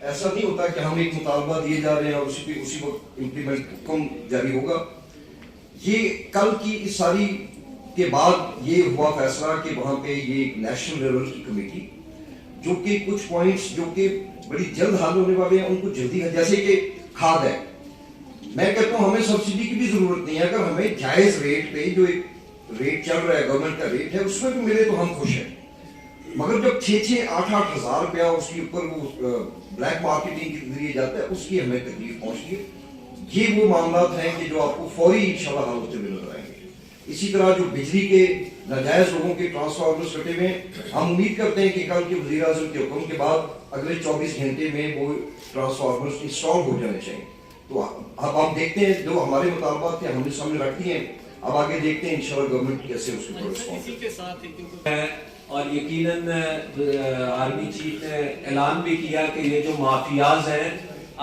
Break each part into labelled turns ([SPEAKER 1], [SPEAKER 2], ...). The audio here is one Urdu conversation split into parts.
[SPEAKER 1] ایسا نہیں ہوتا کہ ہم ایک مطالبہ دیے جا رہے ہیں اور اسی وقت امپلیمنٹ حکم جاری ہوگا. یہ کل کی اس ساری کے بعد یہ ہوا فیصلہ کہ وہاں پہ یہ ایک نیشنل لیول کی کمیٹی جو کہ کچھ پوائنٹس جو کہ بڑی جلد حل ہونے والے ہیں ان کو جلدی، جیسے کہ کھاد ہے. میں کہتا ہوں ہمیں سبسڈی کی بھی ضرورت نہیں ہے، اگر ہمیں جائز ریٹ پہ جو ایک ریٹ چل رہا ہے گورنمنٹ کا ریٹ ہے اس میں بھی ملے تو ہم خوش ہیں. مگر جب 6-8 ہزار روپیہ اس کے اوپر وہ بلیک مارکیٹنگ کے ذریعے جاتا ہے اس کی ہمیں تکلیف پہنچتی ہے. یہ وہ معاملات ہیں کہ جو آپ کو فوری انشاءاللہ حل ہوتے ہوئے نظر آئیں گے. اسی طرح جو بجلی کے ناجائز لوگوں کے ٹرانسفارمرز کٹے ہوئے ہیں، ہم امید کرتے ہیں کہ کل کے وزیر اعظم کے حکم کے بعد اگلے 24 گھنٹے میں وہ ٹرانسفارمرز انسٹال ہو جانے چاہیے. تو اب ہم دیکھتے ہیں جو ہمارے مطالبات تھے ہم نے سامنے رکھ دیے ہیں، اب آگے دیکھتے ہیں انشاءاللہ گورنمنٹ کیسے اس کو رسپانس.
[SPEAKER 2] اور یقیناً آرمی چیف نے اعلان بھی کیا کہ یہ جو مافیاز ہیں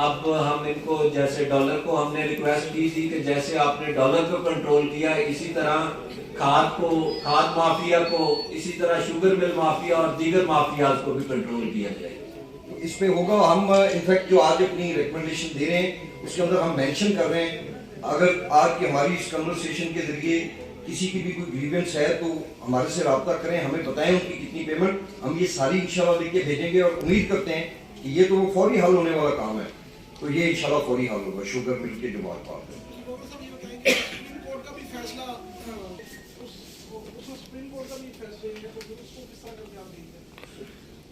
[SPEAKER 2] اب ہم ان کو، جیسے ڈالر کو ہم نے ریکویسٹ کی تھی کہ جیسے آپ نے ڈالر کو کنٹرول کیا اسی طرح کھاد مافیا کو، اسی طرح شوگر مل مافیا اور دیگر مافیاز کو بھی کنٹرول کیا جائے.
[SPEAKER 1] اس پہ ہوگا. ہم انفیکٹ جو آج اپنی ریکمنڈیشن دے رہے ہیں اس کے اندر ہم مینشن کر رہے ہیں اگر آج کی ہماری اس کنورسیشن کے ذریعے کسی کی بھی کوئی گریونس ہے تو ہمارے سے رابطہ کریں، ہمیں بتائیں ان کی کتنی پیمنٹ، ہم یہ ساری انشاءاللہ لے کے بھیجیں گے. اور امید کرتے ہیں کہ یہ تو وہ فوری حل ہونے والا کام ہے، تو یہ انشاءاللہ فوری حل ہوگا. شوگر مل کے جو بات ہے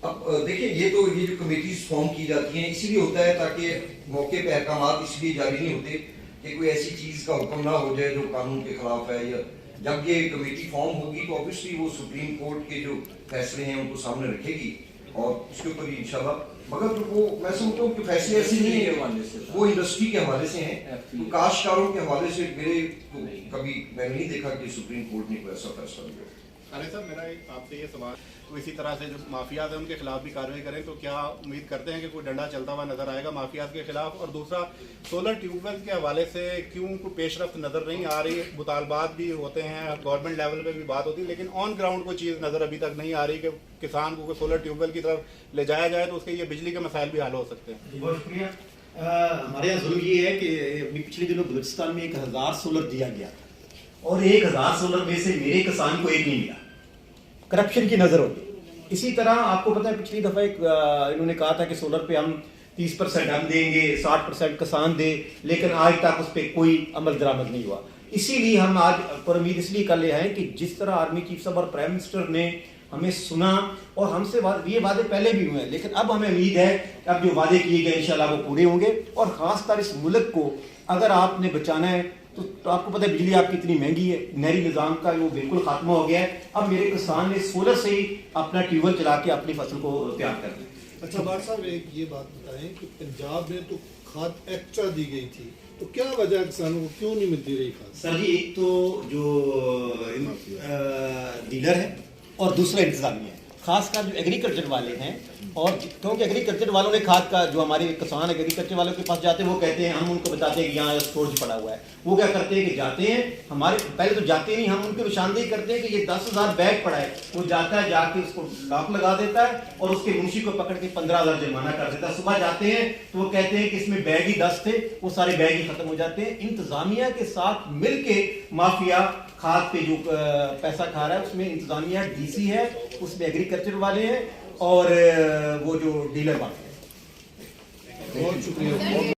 [SPEAKER 1] اب دیکھیں یہ جو کمیٹیز فارم کی جاتی ہیں اسی لیے ہوتا ہے تاکہ موقع پہ احکامات اس لیے جاری نہیں ہوتے کہ کوئی ایسی چیز کا حکم نہ ہو جائے جو قانون کے خلاف ہے. یا جب یہ کمیٹی فارم ہوگی تو obviously وہ سپریم کورٹ کے جو فیصلے ہیں ان کو سامنے رکھے گی اور اس کے اوپر انشاءاللہ. مگر وہ میں سمجھتا ہوں کہ فیصلے ایسے نہیں ہیں، وہ انڈسٹری کے حوالے سے ہیں، تو کاشتکاروں کے حوالے سے میرے کبھی میں نہیں دیکھا کہ سپریم کورٹ نے کوئی ایسا فیصلہ لیا.
[SPEAKER 3] ارے صاحب میرا آپ سے یہ سوال، تو اسی طرح سے جو مافیاز ہیں ان کے خلاف بھی کارروائی کریں تو کیا امید کرتے ہیں کہ کوئی ڈنڈا چلتا ہوا نظر آئے گا مافیاز کے خلاف؟ اور دوسرا سولر ٹیوب ویل کے حوالے سے کیوں کوئی پیش رفت نظر نہیں آ رہی؟ مطالبات بھی ہوتے ہیں، گورنمنٹ لیول پہ بھی بات ہوتی ہے، لیکن آن گراؤنڈ کوئی چیز نظر ابھی تک نہیں آ رہی کہ کسان کو کوئی سولر ٹیوب ویل کی طرف لے جایا جائے تو اس کے یہ بجلی کے مسائل بھی حل ہو سکتے ہیں.
[SPEAKER 4] بہت شکریہ. ہمارے یہاں ضرور یہ ہے کہ پچھلے دنوں بلوچستان میں 1000 سولر دیا گیا اور 1000 سولر میں سے میرے کسان کو ایک نہیں ملا. کرپشن کی نظر ہوگی. اسی طرح آپ کو پتہ ہے پچھلی دفعہ انہوں نے کہا تھا کہ سولر پہ ہم 30% ہم دیں گے، 60% کسان دے، لیکن آج تک اس پہ کوئی عمل درآمد نہیں ہوا. اسی لیے ہم آج پر امید اس لیے کر لے ہیں کہ جس طرح آرمی چیف صاحب اور پرائم منسٹر نے ہمیں سنا اور ہم سے یہ وعدے پہلے بھی ہوئے ہیں، لیکن اب ہمیں امید ہے کہ اب جو وعدے کیے گئے انشاءاللہ وہ پورے ہوں گے. اور خاص طور اس ملک کو اگر آپ نے بچانا ہے تو آپ کو پتہ ہے بجلی آپ کی اتنی مہنگی ہے، نہری نظام کا وہ بالکل خاتمہ ہو گیا ہے. اب میرے کسان نے سولر سے ہی اپنا ٹیوب ویل چلا کے اپنی فصل کو تیار کر دیا.
[SPEAKER 5] اچھا بار صاحب ایک یہ بات بتائیں کہ پنجاب میں تو کھاد ایکسٹرا دی گئی تھی، تو کیا وجہ کسانوں کو کیوں نہیں ملتی رہی کھاد؟
[SPEAKER 4] سر جی ایک تو جو ڈیلر ہے اور دوسرا انتظامیہ ہے، خاص کر جو ایگریکلچر والے ہیں. اور کیونکہ ایگریکلچر والوں نے کھاد کا جو ہمارے کسان ایگریکلچر والوں کے پاس جاتے ہیں وہ کہتے ہیں، ہم ان کو بتاتے ہیں کہ یہاں اسٹورج پڑا ہوا ہے. وہ کیا کرتے ہیں کہ جاتے ہیں ہمارے پہلے تو جاتے نہیں، ہم ان کی نشاندہی کرتے ہیں کہ یہ 10,000 بیگ پڑا ہے. وہ جاتا ہے، جا کے اس کو لاک لگا دیتا ہے اور اس کے منشی کو پکڑ کے 15,000 جرمانہ کر دیتا ہے. صبح جاتے ہیں تو وہ کہتے ہیں کہ اس میں بیگ ہی 10 تھے، وہ سارے بیگ ہی ختم ہو جاتے ہیں. انتظامیہ کے ساتھ مل کے مافیا کھاد پہ جو پیسہ کھا رہا ہے اس میں انتظامیہ ڈی سی ہے، اس میں ایگریکلچر والے ہیں اور وہ جو ڈیلر والے ہیں.
[SPEAKER 5] بہت شکریہ.